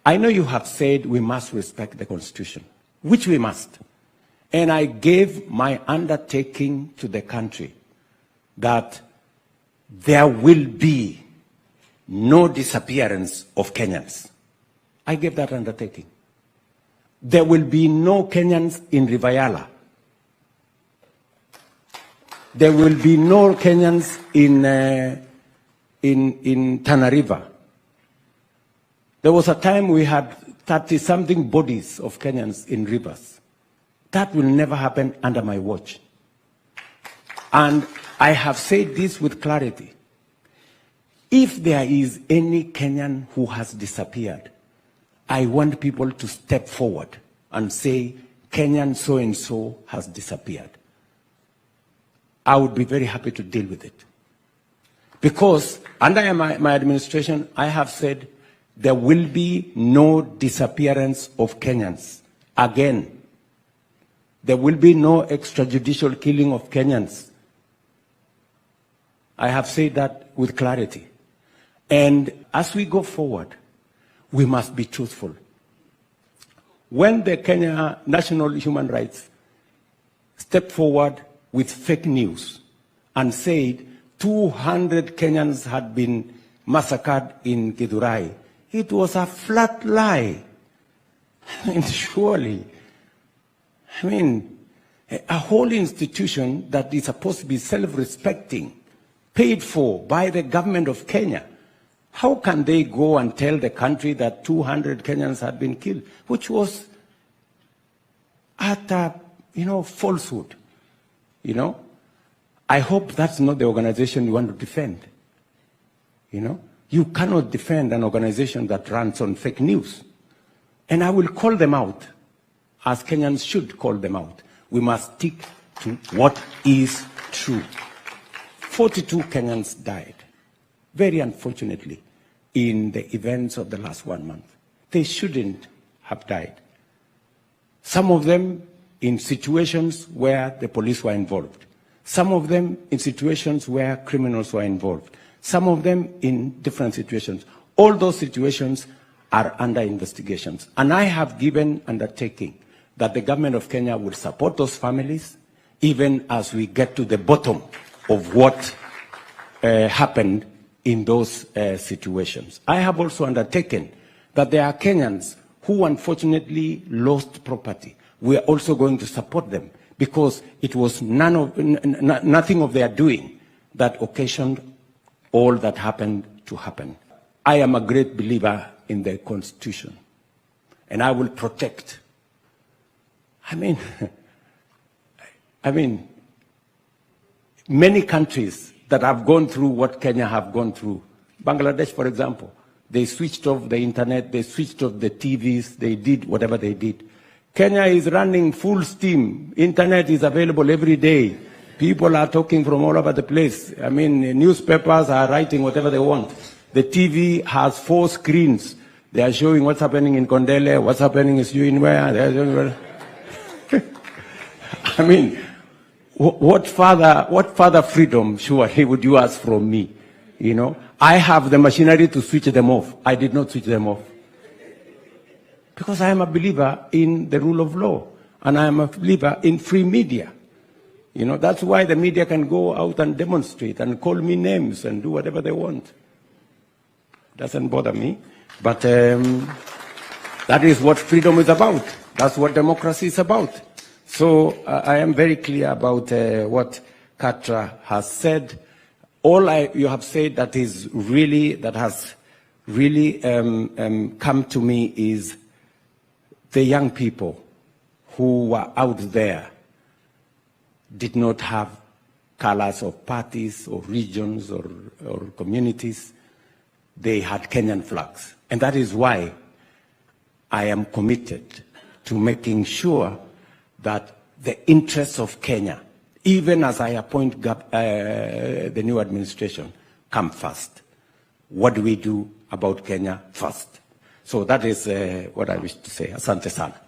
I know you have said we must respect the Constitution, which we must. And I gave my undertaking to the country that there will be no disappearance of Kenyans. I gave that undertaking. There will be no Kenyans in Rivayala. There will be no Kenyans in Tana River. There was a time we had 30-something bodies of Kenyans in rivers. That will never happen under my watch. And I have said this with clarity. If there is any Kenyan who has disappeared, I want people to step forward and say, Kenyan so-and-so has disappeared. I would be very happy to deal with it. Because under my administration, I have said there will be no disappearance of Kenyans again. There will be no extrajudicial killing of Kenyans. I have said that with clarity. And as we go forward, we must be truthful. When the Kenya National Human Rights stepped forward with fake news and said 200 Kenyans had been massacred in Githurai, it was a flat lie. I mean, surely. I mean, a whole institution that is supposed to be self-respecting, paid for by the government of Kenya, how can they go and tell the country that 200 Kenyans had been killed, which was utter, falsehood, I hope that's not the organization you want to defend, You cannot defend an organization that runs on fake news. And I will call them out, as Kenyans should call them out. We must stick to what is true. 42 Kenyans died, very unfortunately, in the events of the last 1 month. They shouldn't have died. Some of them in situations where the police were involved. Some of them in situations where criminals were involved. Some of them in different situations. All those situations are under investigations. And I have given undertaking that the government of Kenya will support those families, even as we get to the bottom of what happened in those situations. I have also undertaken that there are Kenyans who unfortunately lost property. We are also going to support them because it was nothing of their doing that occasioned all that happened to happen. I am a great believer in the Constitution, and I will protect. I mean, many countries that have gone through what Kenya have gone through, Bangladesh, for example, they switched off the internet, they switched off the TVs, they did whatever they did. Kenya is running full steam. Internet is available every day. People are talking from all over the place. I mean, newspapers are writing whatever they want. The TV has 4 screens. They are showing what's happening in Kondele, what's happening in where. I mean, what further freedom, surely, would you ask from me? I have the machinery to switch them off. I did not switch them off. Because I am a believer in the rule of law. And I am a believer in free media. That's why the media can go out and demonstrate and call me names and do whatever they want. Doesn't bother me. But that is what freedom is about. That's what democracy is about. So I am very clear about what Katra has said. All you have said that has really come to me is the young people who were out there did not have colors of parties or regions or communities. They had Kenyan flags. And that is why I am committed to making sure that the interests of Kenya, even as I appoint the new administration, come first. What do we do about Kenya first? So that is what I wish to say. Asante sana.